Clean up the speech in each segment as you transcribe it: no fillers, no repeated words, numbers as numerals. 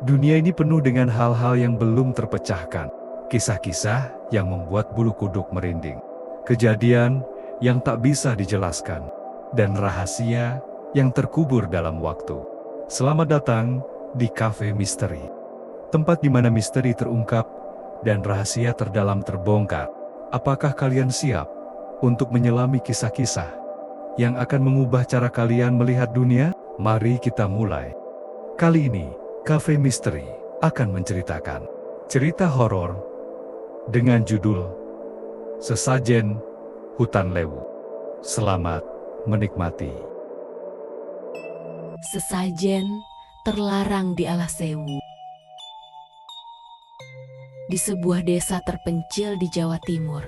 Dunia ini penuh dengan hal-hal yang belum terpecahkan. Kisah-kisah yang membuat bulu kuduk merinding. Kejadian yang tak bisa dijelaskan. Dan rahasia yang terkubur dalam waktu. Selamat datang di Cafe Misteri. Tempat di mana misteri terungkap dan rahasia terdalam terbongkar. Apakah kalian siap untuk menyelami kisah-kisah yang akan mengubah cara kalian melihat dunia? Mari kita mulai. Kali ini, Cafe Misteri akan menceritakan cerita horor dengan judul Sesajen Hutan Lewu. Selamat menikmati. Sesajen terlarang di Alasewu. Di sebuah desa terpencil di Jawa Timur,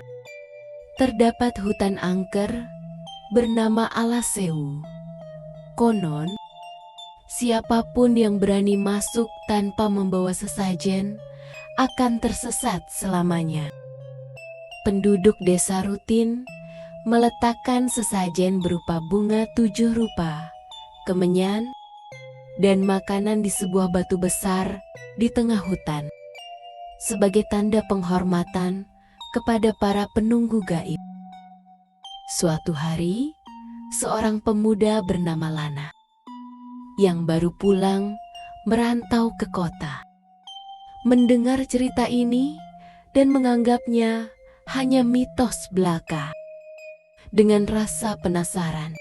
terdapat hutan angker bernama Alasewu. Konon, siapapun yang berani masuk tanpa membawa sesajen akan tersesat selamanya. Penduduk desa rutin meletakkan sesajen berupa bunga 7 rupa, kemenyan, dan makanan di sebuah batu besar di tengah hutan, sebagai tanda penghormatan kepada para penunggu gaib. Suatu hari, seorang pemuda bernama Lana yang baru pulang merantau ke kota mendengar cerita ini dan menganggapnya hanya mitos belaka. Dengan rasa penasaran,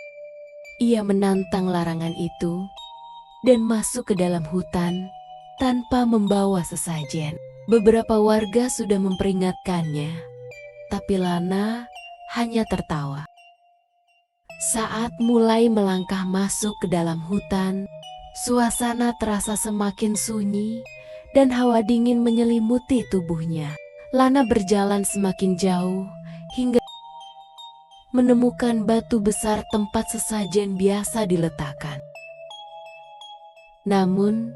ia menantang larangan itu dan masuk ke dalam hutan tanpa membawa sesajen. Beberapa warga sudah memperingatkannya, tapi Lana hanya tertawa. Saat mulai melangkah masuk ke dalam hutan, suasana terasa semakin sunyi dan hawa dingin menyelimuti tubuhnya. Lana berjalan semakin jauh hingga menemukan batu besar tempat sesajen biasa diletakkan. Namun,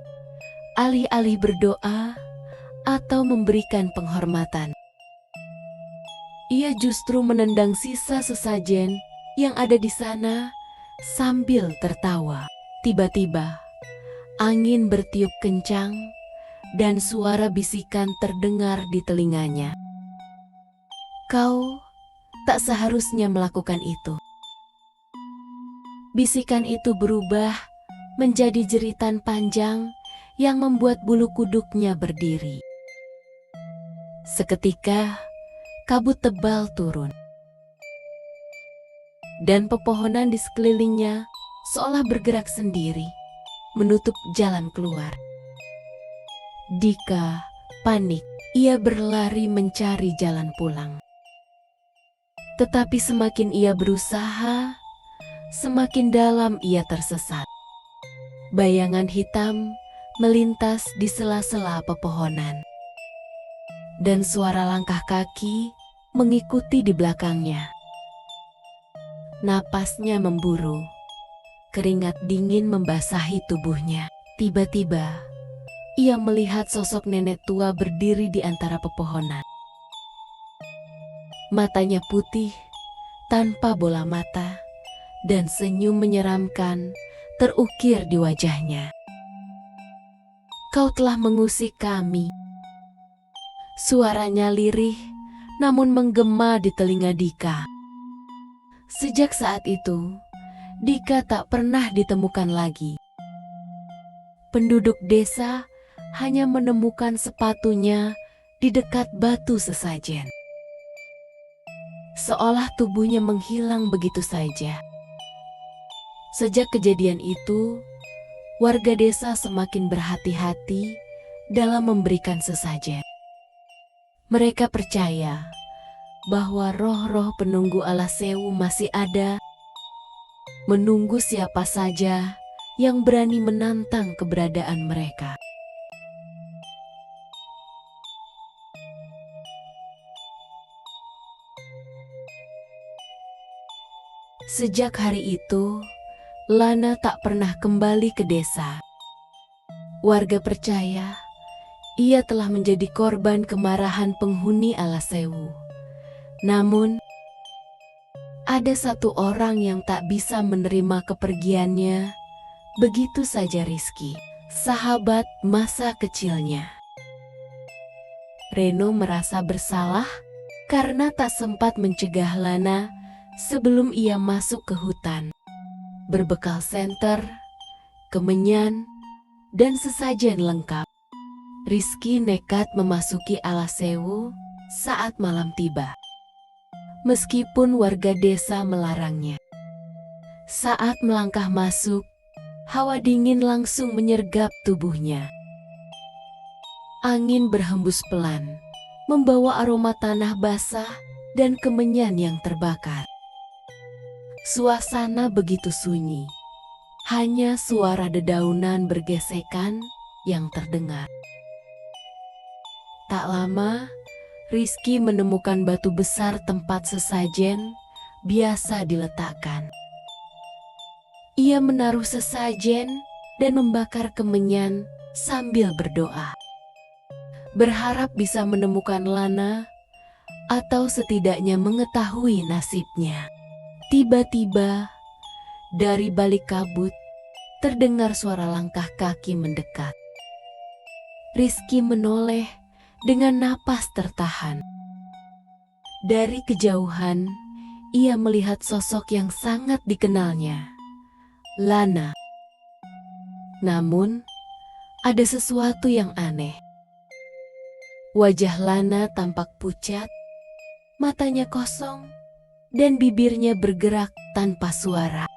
alih-alih berdoa atau memberikan penghormatan, ia justru menendang sisa sesajen yang ada di sana sambil tertawa. Tiba-tiba, angin bertiup kencang dan suara bisikan terdengar di telinganya. "Kau tak seharusnya melakukan itu." Bisikan itu berubah menjadi jeritan panjang yang membuat bulu kuduknya berdiri. Seketika, kabut tebal turun, dan pepohonan di sekelilingnya seolah bergerak sendiri, menutup jalan keluar. Dika panik, ia berlari mencari jalan pulang. Tetapi semakin ia berusaha, semakin dalam ia tersesat. Bayangan hitam melintas di sela-sela pepohonan, dan suara langkah kaki mengikuti di belakangnya. Napasnya memburu, keringat dingin membasahi tubuhnya. Tiba-tiba, ia melihat sosok nenek tua berdiri di antara pepohonan. Matanya putih, tanpa bola mata, dan senyum menyeramkan terukir di wajahnya. "Kau telah mengusik kami." Suaranya lirih, namun menggema di telinga Dika. Sejak saat itu, Dika tak pernah ditemukan lagi. Penduduk desa hanya menemukan sepatunya di dekat batu sesajen, seolah tubuhnya menghilang begitu saja. Sejak kejadian itu, warga desa semakin berhati-hati dalam memberikan sesajen. Mereka percaya bahwa roh-roh penunggu Alasewu masih ada, menunggu siapa saja yang berani menantang keberadaan mereka. Sejak hari itu, Lana tak pernah kembali ke desa. Warga percaya ia telah menjadi korban kemarahan penghuni Alasewu. Namun, ada satu orang yang tak bisa menerima kepergiannya begitu saja, Rizky. sahabat masa kecilnya. Reno merasa bersalah karena tak sempat mencegah Lana sebelum ia masuk ke hutan. Berbekal senter, kemenyan, dan sesajen lengkap, Rizky nekat memasuki Alasewu saat malam tiba. Meskipun warga desa melarangnya. Saat melangkah masuk, hawa dingin langsung menyergap tubuhnya. Angin berhembus pelan, membawa aroma tanah basah dan kemenyan yang terbakar. Suasana begitu sunyi, hanya suara dedaunan bergesekan yang terdengar. Tak lama, Rizky menemukan batu besar tempat sesajen biasa diletakkan. Ia menaruh sesajen dan membakar kemenyan sambil berdoa. Berharap bisa menemukan Lana atau setidaknya mengetahui nasibnya. Tiba-tiba, dari balik kabut, terdengar suara langkah kaki mendekat. Rizky menoleh dengan napas tertahan. Dari kejauhan, ia melihat sosok yang sangat dikenalnya, Lana. Namun, ada sesuatu yang aneh. Wajah Lana tampak pucat, matanya kosong, dan bibirnya bergerak tanpa suara.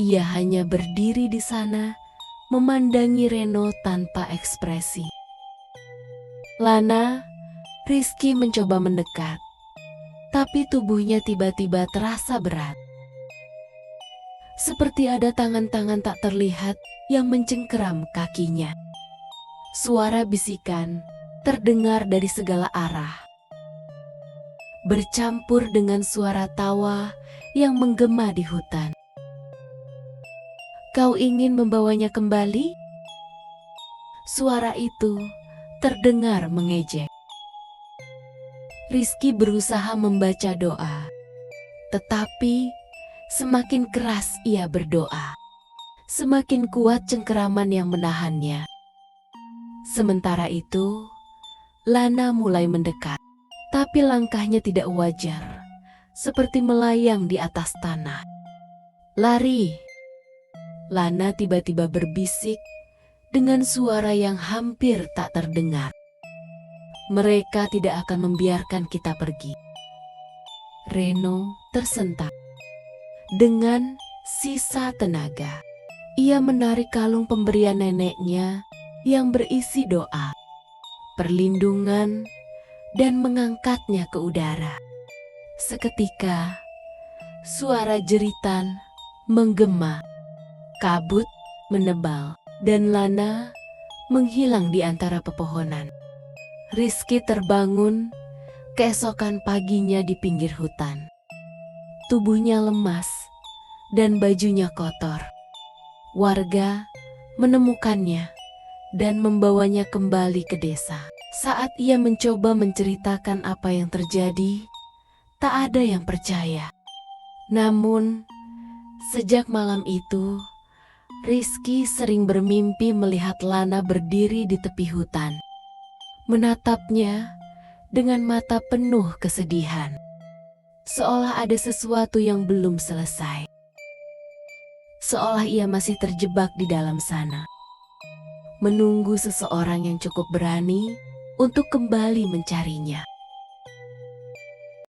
Ia hanya berdiri di sana, memandangi Reno tanpa ekspresi. Lana, Rizky mencoba mendekat, tapi tubuhnya tiba-tiba terasa berat. Seperti ada tangan-tangan tak terlihat yang mencengkeram kakinya. Suara bisikan terdengar dari segala arah, bercampur dengan suara tawa yang menggema di hutan. "Kau ingin membawanya kembali?" Suara itu terdengar mengejek. Rizky berusaha membaca doa, tetapi semakin keras ia berdoa, semakin kuat cengkeraman yang menahannya. Sementara itu, Lana mulai mendekat, tapi langkahnya tidak wajar, seperti melayang di atas tanah. "Lari!" Lana tiba-tiba berbisik dengan suara yang hampir tak terdengar. "Mereka tidak akan membiarkan kita pergi." Reno tersentak. Dengan sisa tenaga, ia menarik kalung pemberian neneknya yang berisi doa, perlindungan, dan mengangkatnya ke udara. Seketika, suara jeritan menggema, kabut menebal, dan Lana menghilang di antara pepohonan. Rizky terbangun keesokan paginya di pinggir hutan. Tubuhnya lemas dan bajunya kotor. Warga menemukannya dan membawanya kembali ke desa. Saat ia mencoba menceritakan apa yang terjadi, tak ada yang percaya. Namun, sejak malam itu, Rizky sering bermimpi melihat Lana berdiri di tepi hutan, menatapnya dengan mata penuh kesedihan, seolah ada sesuatu yang belum selesai. Seolah ia masih terjebak di dalam sana, menunggu seseorang yang cukup berani untuk kembali mencarinya.